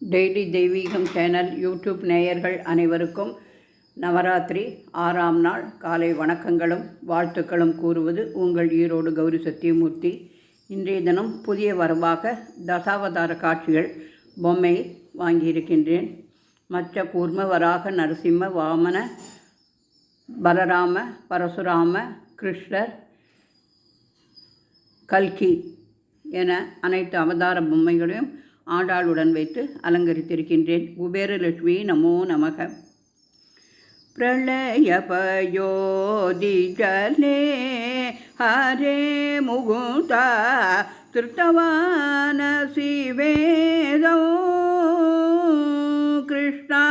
Daily தெய்வீகம் channel YouTube நேயர்கள் அனைவருக்கும் நவராத்திரி 6ஆம் நாள் காலை வணக்கங்களும் வாழ்த்துக்களும் கூறுவது உங்கள் ஈரோடு கௌரி சத்தியமூர்த்தி. இன்றைய தினம் புதிய வரவாக தசாவதார காட்சிகள் பொம்மை வாங்கியிருக்கின்றேன். மச்ச கூர்ம வராக நரசிம்ம வாமன பலராம பரசுராம கிருஷ்ணர் கல்கி என அனைத்து அவதார பொம்மைகளையும் ஆண்டாளுடன் வைத்து அலங்கரித்திருக்கின்றேன். குபேரலட்சுமி நமோ நமக. பிரளய பயோதி ஜலே ஹரே முகுதா திருத்தவானசி வேதோ கிருஷ்ணா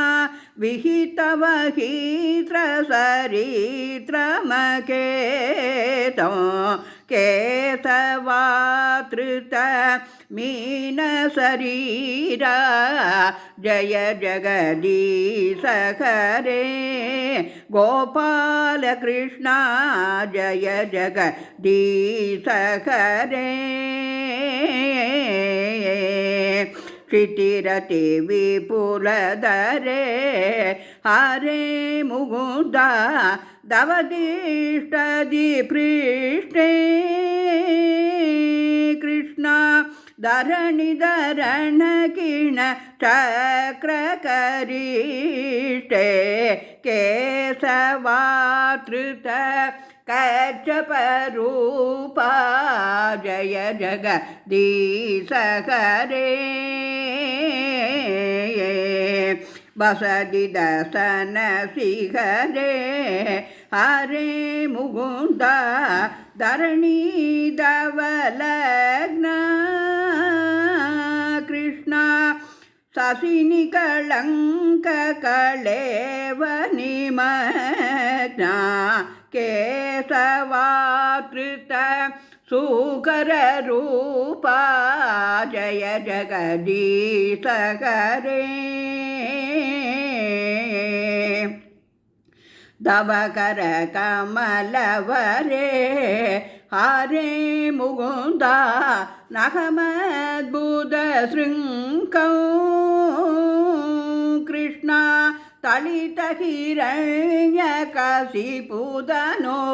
விஹிதவஹீத்ர சரித்ரமகேதோ கேசவாத்ருத மீன சரீரா ஜய ஜகதீச ஹரே கோபால கிருஷ்ணா ஜய ஜகதீச ஹரே क्षितिरति विपुलधरे हरे मुकुन्दा दवदिष्टदि पृष्ठे कृष्णा धरणिधरण किण चक्रकरिष्टे केशवात्रुत कच्छपरूपा जय जगदीश हरे वसति दसन शिखरे हरे मुकुन्दा धरणी धवलग्ना कृष्णा शशिनिकलङ्क कलेव निमग्ना केशवात्रुत सुकररूपा जय जगदीश हरे दवकर कमलवरे हरे मुकुन्दा नखमद्भुत शृङ्गौ कृष्णा तलित हिरण्यकशिपुदनो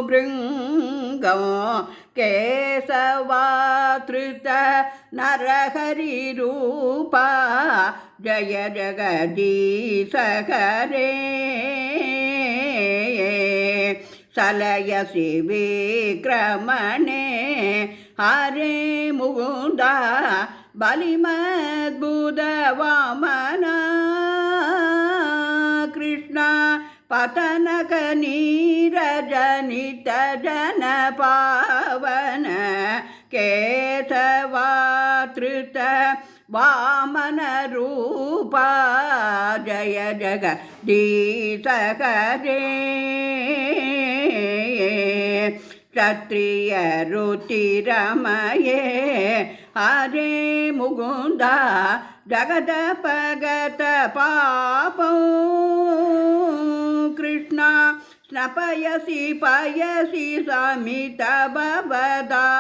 भृङ्गो केशवात्रुत नरहरिरूपा जय जगदीश हरे सलयसि विक्रमणे हरे मुकुन्दा बलिमद्भुत वामना कृष्णा पतनक नीरजनित जन पावन केशवात्रुत वामन रूपा जय जगदीश हरे क्षत्रिय रुचिरमये हरे मुकुन्दा जगदपगत पापौ कृष्णा स्नपयसि पयसि समित भवदापौ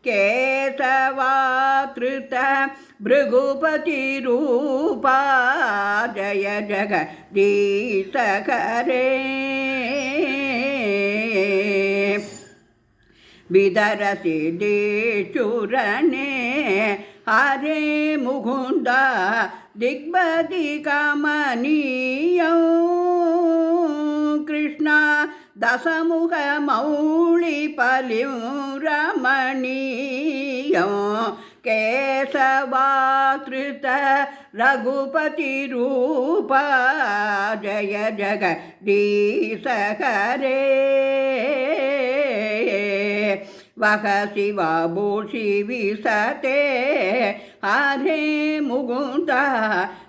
केशवात्रुत भृगुपतिरूपा जय जगदीश हरे विदरसि दिशूरणे हरे मुकुन्दा दिग्बदि कमनीयौ कृष्णा दशमुख मौलिपलिं रमणीयौ केशवात्रुत रघुपतिरूपा जय जगदीश हरे वह शिवभूषि विशते हरे मुकुन्दा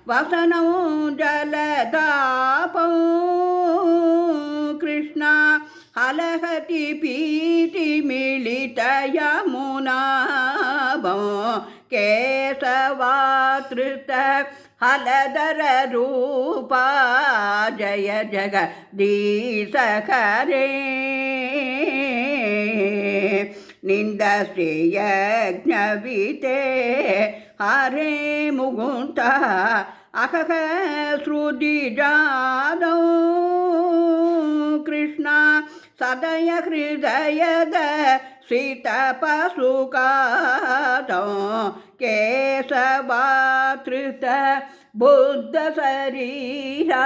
वसनौ जलदापौ कृष्णा हलहति पीति मिलित यमुनाभौ केशवात्रुत हलधर रूपा जय जगदीश हरे ನಿಂದ ಶ್ರೇಯಜ್ಞವಿತೆ ಹರೇ ಮುಗುಂತ ಅಹಹ ಶ್ರುತಿ ಜಾದೌ ಕೃಷ್ಣ ಸದಯ ಹೃದಯದ शीतपसुकातौ केशवातृत बुद्ध शरीरा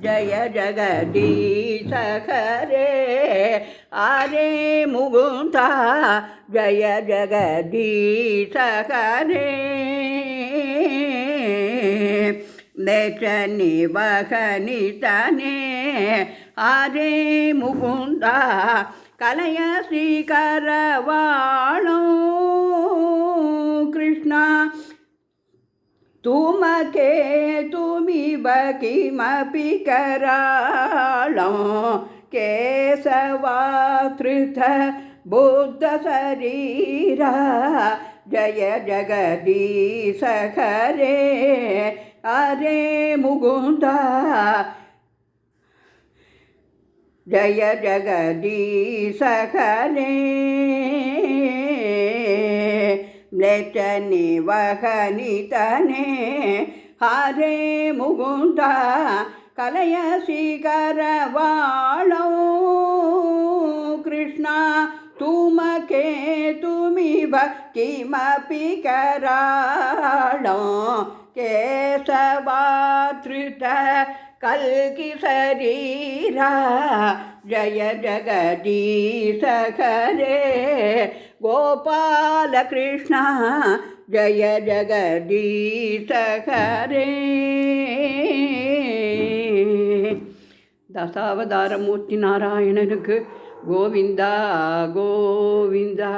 जय जगदीश हरे हरे मुकुन्दा जय जगदीश हरे निवहनितने हरे मुकुन्दा कलय श्रीकरवाणो कृष्ण तुमके तुमिव किमपि कराळो केशवातृत बुद्ध शरीरा जय जगदीश हरे हरे मुकुन्दा जय जगदीश हरे म्लेच्छनिवहनितने हरे मुकुन्दा कलय श्रीकरवाणो कृष्ण तुमके तुमिव किमपि कराळो केशवातृत कल्कि शरीरा जय जगदीश हरे गोपाल कृष्ण जय जगदीश हरे தசாவதாரமூர்த்தி நாராயணனுக்கு கோவிந்தா கோவிந்தா.